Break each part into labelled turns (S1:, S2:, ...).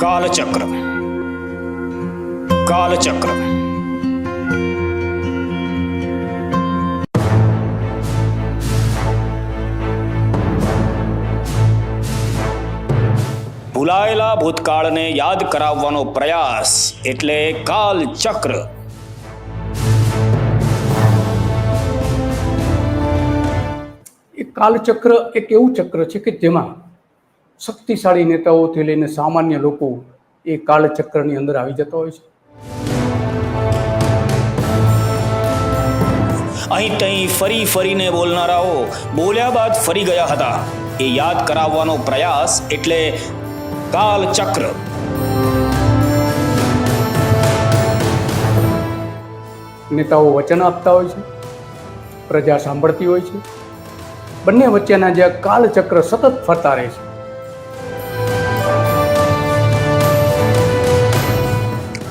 S1: કાલચક્ર. કાલચક્ર ભૂલાયેલા ભૂતકાળને યાદ કરાવવાનો પ્રયાસ એટલે કાલચક્ર.
S2: એ કાલચક્ર એક એવું ચક્ર છે કે જેમાં શક્તિશાળી નેતાઓથી લઈને સામાન્ય લોકો એ કાલચક્રની અંદર આવી જતા હોય છે.
S1: અહીં તહીં ફરી ફરીને બોલનારાઓ બોલ્યા બાદ ફરી ગયા હતા. એ યાદ કરાવવાનો પ્રયાસ એટલે કાલચક્ર.
S2: નેતાઓ વચન આપતા હોય છે, પ્રજા સાંભળતી હોય છે, બંને વચ્ચેના જે કાલચક્ર સતત ફરતા રહે છે.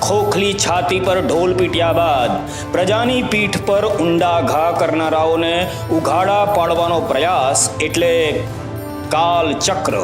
S1: ખોખલી છાતી પર ઢોલ પીટ્યા બાદ પ્રજાની પીઠ પર ઊંડા ઘા કરનારાઓને ઉઘાડા પાડવાનો પ્રયાસ એટલે કાલચક્ર.